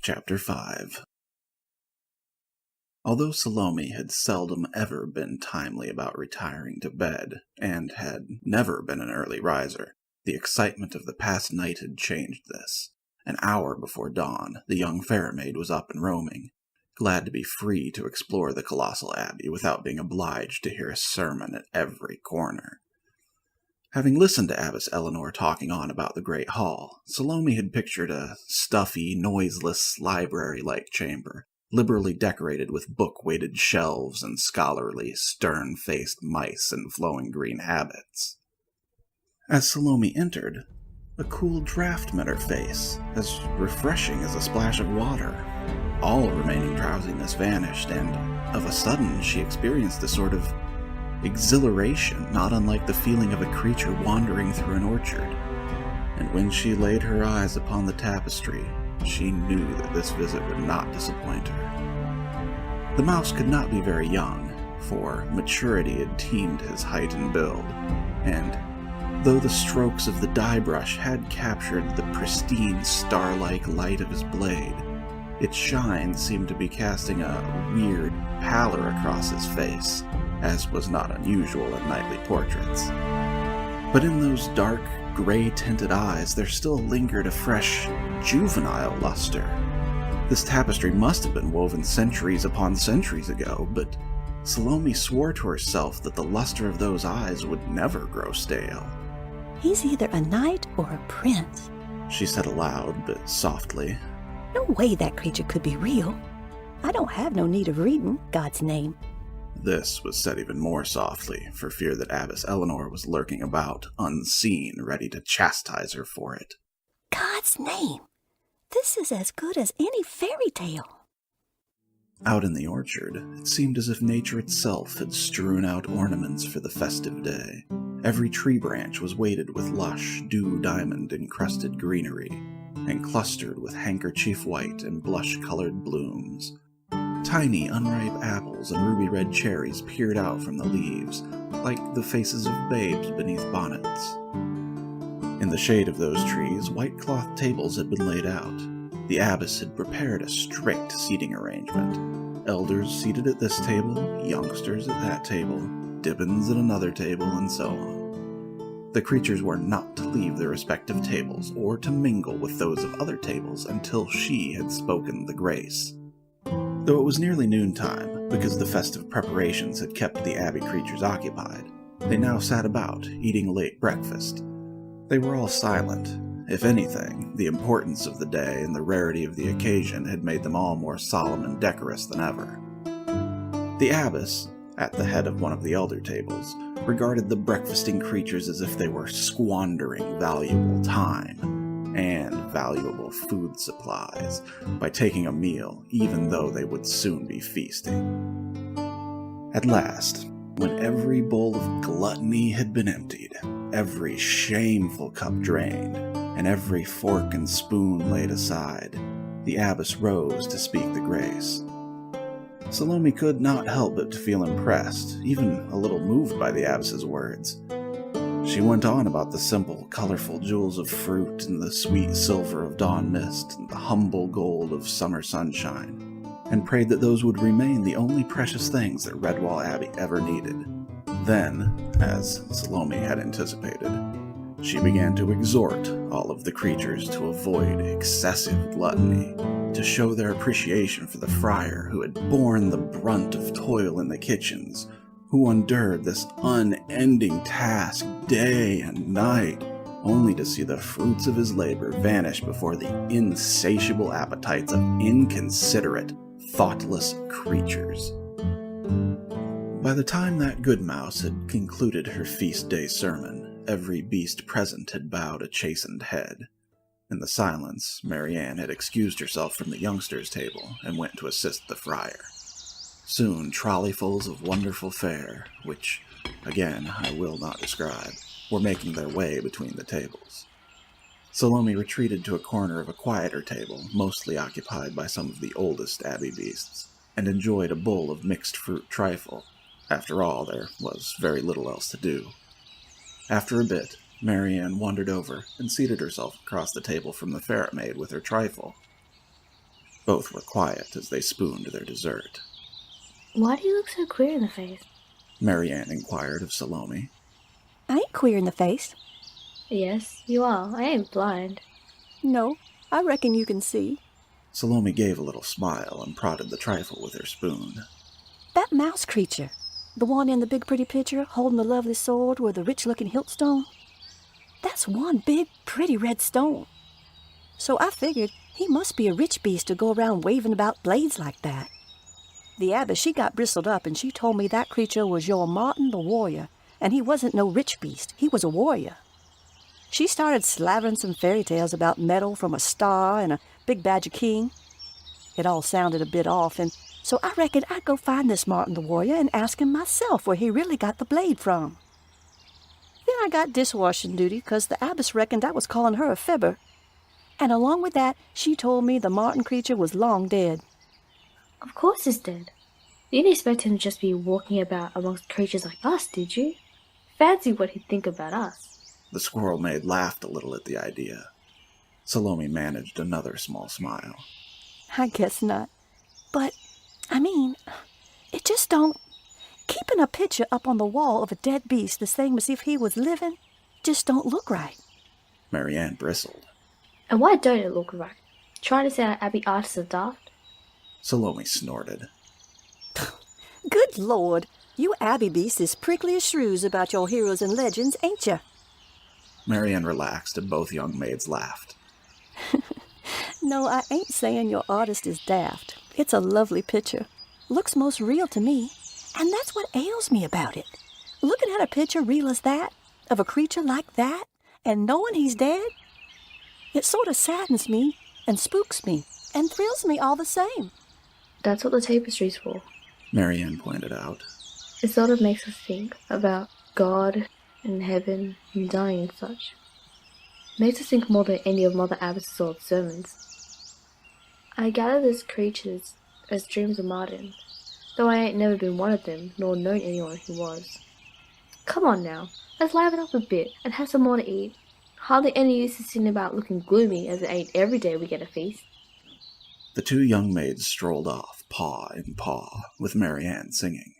Chapter 5. Although Salome had seldom ever been timely about retiring to bed, and had never been an early riser, the excitement of the past night had changed this. An hour before dawn, the young ferret was up and roaming, glad to be free to explore the colossal abbey without being obliged to hear a sermon at every corner. Having listened to Abbess Eleanor talking on about the Great Hall, Salome had pictured a stuffy, noiseless, library-like chamber, liberally decorated with book-weighted shelves and scholarly, stern-faced mice in flowing green habits. As Salome entered, a cool draft met her face, as refreshing as a splash of water. All remaining drowsiness vanished, and of a sudden she experienced a sort of exhilaration not unlike the feeling of a creature wandering through an orchard. And when she laid her eyes upon the tapestry, she knew that this visit would not disappoint her. The mouse could not be very young, for maturity had teamed his height and build, and though the strokes of the dye brush had captured the pristine star-like light of his blade, its shine seemed to be casting a weird pallor across his face, as was not unusual in knightly portraits. But in those dark, gray-tinted eyes there still lingered a fresh, juvenile luster. This tapestry must have been woven centuries upon centuries ago, but Salome swore to herself that the luster of those eyes would never grow stale. "He's either a knight or a prince," she said aloud, but softly. "No way that creature could be real. I don't have no need of reading God's name." This was said even more softly, for fear that Abbess Eleanor was lurking about, unseen, ready to chastise her for it. "God's name! This is as good as any fairy tale." Out in the orchard, it seemed as if nature itself had strewn out ornaments for the festive day. Every tree branch was weighted with lush, dew-diamond-encrusted greenery, and clustered with handkerchief white and blush-colored blooms. Tiny, unripe apples and ruby-red cherries peered out from the leaves, like the faces of babes beneath bonnets. In the shade of those trees, white cloth tables had been laid out. The abbess had prepared a strict seating arrangement. Elders seated at this table, youngsters at that table, Dibbins at another table, and so on. The creatures were not to leave their respective tables, or to mingle with those of other tables until she had spoken the grace. Though it was nearly noontime, because the festive preparations had kept the abbey creatures occupied, they now sat about, eating a late breakfast. They were all silent. If anything, the importance of the day and the rarity of the occasion had made them all more solemn and decorous than ever. The abbess, at the head of one of the elder tables, regarded the breakfasting creatures as if they were squandering valuable time and valuable food supplies by taking a meal, even though they would soon be feasting. At last, when every bowl of gluttony had been emptied, every shameful cup drained, and every fork and spoon laid aside, the abbess rose to speak the grace. Salome could not help but to feel impressed, even a little moved by the abbess's words. She went on about the simple, colorful jewels of fruit and the sweet silver of dawn mist and the humble gold of summer sunshine, and prayed that those would remain the only precious things that Redwall Abbey ever needed. Then, as Salome had anticipated, she began to exhort all of the creatures to avoid excessive gluttony, to show their appreciation for the friar who had borne the brunt of toil in the kitchens, who endured this unending task day and night, only to see the fruits of his labor vanish before the insatiable appetites of inconsiderate, thoughtless creatures. By the time that good mouse had concluded her feast day sermon, every beast present had bowed a chastened head. In the silence, Marianne had excused herself from the youngsters' table and went to assist the friar. Soon, trolleyfuls of wonderful fare, which, again, I will not describe, were making their way between the tables. Salome retreated to a corner of a quieter table, mostly occupied by some of the oldest abbey beasts, and enjoyed a bowl of mixed fruit trifle. After all, there was very little else to do. After a bit, Marianne wandered over and seated herself across the table from the ferret maid with her trifle. Both were quiet as they spooned their dessert. Why do you look so queer in the face? Marianne inquired of Salome. I ain't queer in the face. Yes, you are. I ain't blind. No, I reckon you can see. Salome gave a little smile and prodded the trifle with her spoon. That mouse creature, the one in the big pretty picture holding the lovely sword with the rich-looking hilt stone, that's one big pretty red stone. So I figured he must be a rich beast to go around waving about blades like that. The abbess, she got bristled up and she told me that creature was your Martin the warrior, and he wasn't no rich beast, he was a warrior. She started slavering some fairy tales about metal from a star and a big badger king. It all sounded a bit off, and so I reckoned I'd go find this Martin the warrior and ask him myself where he really got the blade from. Then I got dishwashing duty, 'cause the abbess reckoned I was calling her a fibber. And along with that, she told me the Martin creature was long dead. Of course he's dead. You didn't expect him to just be walking about amongst creatures like us, did you? Fancy what he'd think about us. The squirrel maid laughed a little at the idea. Salome managed another small smile. I guess not. But, I mean, it just don't... Keeping a picture up on the wall of a dead beast the same as if he was living just don't look right. Marianne bristled. And why don't it look right? Trying to say our Abbey artists are daft? Salome snorted. Good Lord, you Abbey beasts is prickly as shrews about your heroes and legends, ain't ya? Marianne relaxed and both young maids laughed. No, I ain't saying your artist is daft. It's a lovely picture. Looks most real to me. And that's what ails me about it. Looking at a picture real as that, of a creature like that, and knowing he's dead, it sort of saddens me and spooks me and thrills me all the same. That's what the tapestry's for. Marianne pointed out. It sort of makes us think about God and heaven and dying and such. Makes us think more than any of Mother Abbess's old sermons. I gather these creatures as dreams of Martin, though I ain't never been one of them, nor known anyone who was. Come on now, let's liven up a bit and have some more to eat. Hardly any use of sitting about looking gloomy, as it ain't every day we get a feast. The two young maids strolled off, paw in paw, with Marianne singing.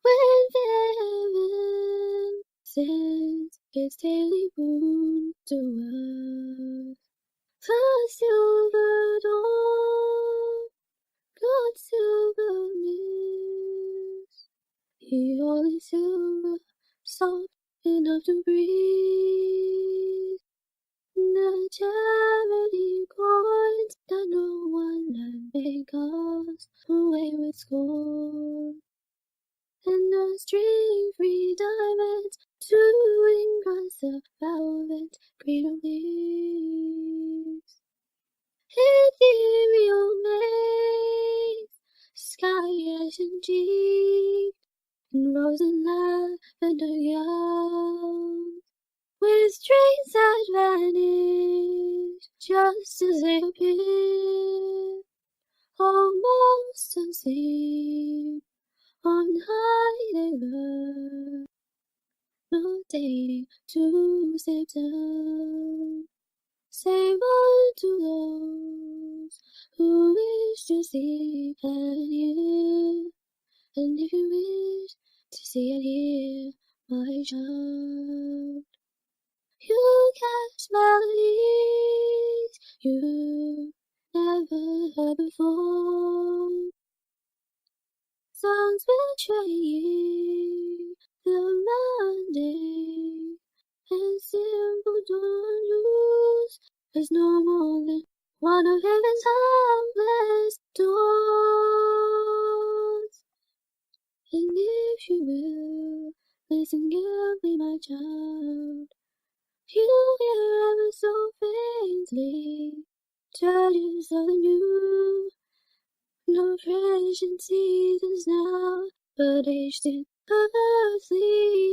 When heaven sends its daily boon to us, the silver dawn, God's silver mist, he all is silver, soft enough to breathe. The charity coins that no one land may cast away with scorn, and the string-free diamonds to engrass the velvet green of leaves. Ethereal maids, sky ash and cheek, and rose and lavender gowns, with strings that vanish just as they appear, almost unseen, on high they lurk, not dating to step down, save unto those who wish to see and hear. And if you wish to see and hear, my child, you catch melodies you never heard before, songs betraying the Monday, and simple dawn news. There's no more than one of heaven's harmless doors. And if you will listen carefully, my child, you hear ever so faintly judges of the new. No present seasons now, but aged in earthly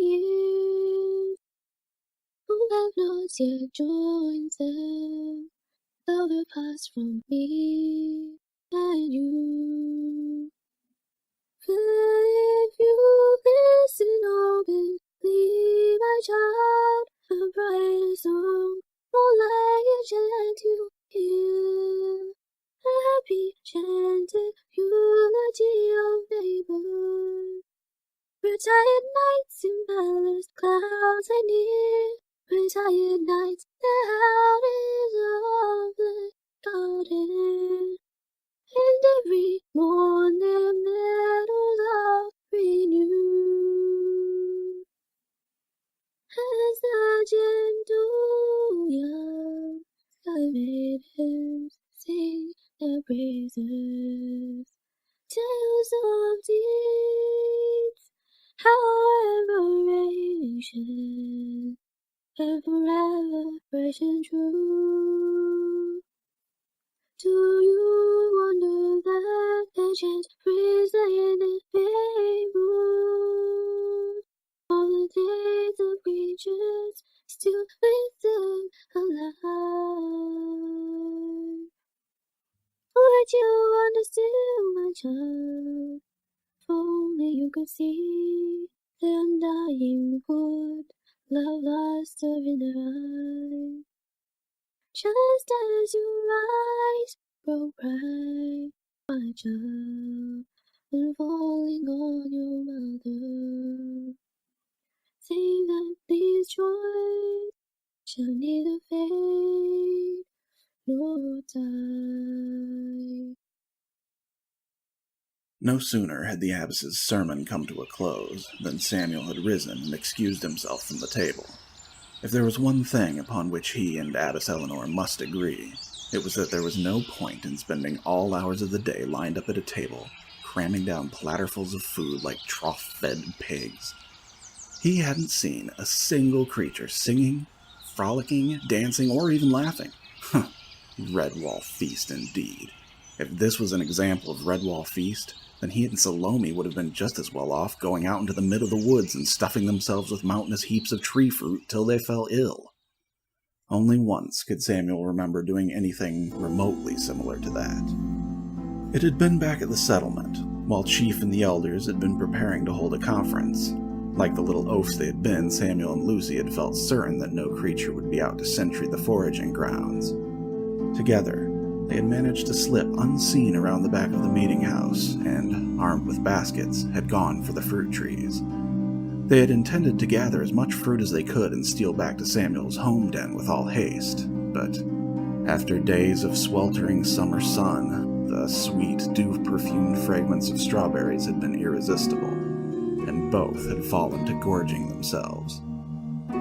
years, who have not yet joined them, though they pass from me and you. But if you listen openly, my child, a brighter song, more like a chant you hear, a happy, chanted eulogy of neighbor. Retired nights in palace clouds are near. Retired nights, the houses of the garden. And every morn their meadows are renewed. As the gentle young sky maidens sing their praises, tales of deeds, however ancient, and forever fresh and true. Do you wonder that legends praise the hidden fables? All the days of creatures still with them alive. Would you understand, my child? If only you could see the undying wood, love lost in their eyes. Just as you rise, grow bright, my child, and falling on your mother. Say that these joys shall neither fade nor die. No sooner had the abbess's sermon come to a close than Samuel had risen and excused himself from the table. If there was one thing upon which he and Abbess Eleanor must agree, it was that there was no point in spending all hours of the day lined up at a table, cramming down platterfuls of food like trough-fed pigs. He hadn't seen a single creature singing, frolicking, dancing, or even laughing. Redwall feast indeed. If this was an example of Redwall feast, then he and Salome would have been just as well off going out into the mid of the woods and stuffing themselves with mountainous heaps of tree fruit till they fell ill. Only once could Samuel remember doing anything remotely similar to that. It had been back at the settlement, while Chief and the elders had been preparing to hold a conference. Like the little oafs they had been, Samuel and Lucy had felt certain that no creature would be out to sentry the foraging grounds. Together, they had managed to slip unseen around the back of the meeting house and, armed with baskets, had gone for the fruit trees. They had intended to gather as much fruit as they could and steal back to Samuel's home den with all haste, but after days of sweltering summer sun, the sweet, dew-perfumed fragrance of strawberries had been irresistible, and both had fallen to gorging themselves.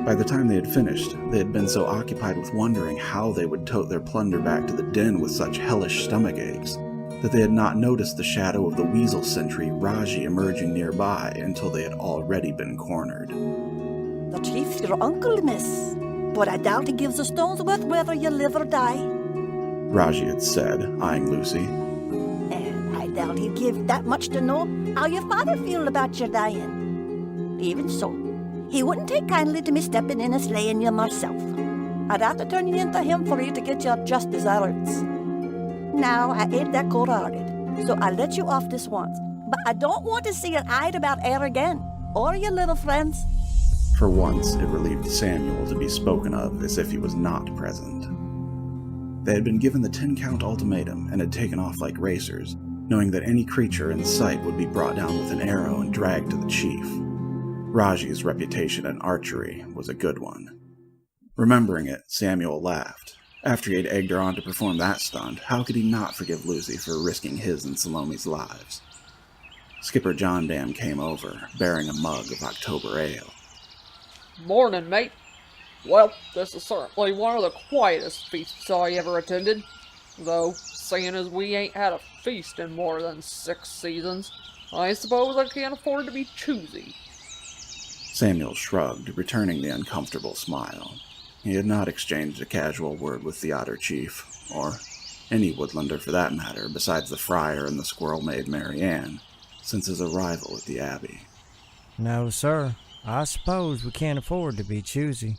By the time they had finished, they had been so occupied with wondering how they would tote their plunder back to the den with such hellish stomach aches, that they had not noticed the shadow of the weasel sentry Raaji emerging nearby until they had already been cornered. The chief's your uncle, miss, but I doubt he gives a stone's worth whether you live or die. Raaji had said, eyeing Lucy. And I doubt he'd give that much to know how your father feel about your dying. Even so, he wouldn't take kindly to me stepping in and slaying you myself. I'd have to turn you into him for you to get your just deserts. Now, I ain't that cold-hearted, so I'll let you off this once. But I don't want to see your eyed about air again, or your little friends. For once, it relieved Samuel to be spoken of as if he was not present. They had been given the 10-count ultimatum and had taken off like racers, knowing that any creature in sight would be brought down with an arrow and dragged to the chief. Raaji's reputation in archery was a good one. Remembering it, Samuel laughed. After he had egged her on to perform that stunt, how could he not forgive Lucy for risking his and Salome's lives? Skipper Johndam came over, bearing a mug of October ale. Morning, mate. Well, this is certainly one of the quietest feasts I ever attended. Though, seeing as we ain't had a feast in more than 6 seasons, I suppose I can't afford to be choosy. Samuel shrugged, returning the uncomfortable smile. He had not exchanged a casual word with the Otter Chief, or any woodlander for that matter, besides the friar and the squirrel-maid Marianne, since his arrival at the Abbey. No, sir. I suppose we can't afford to be choosy.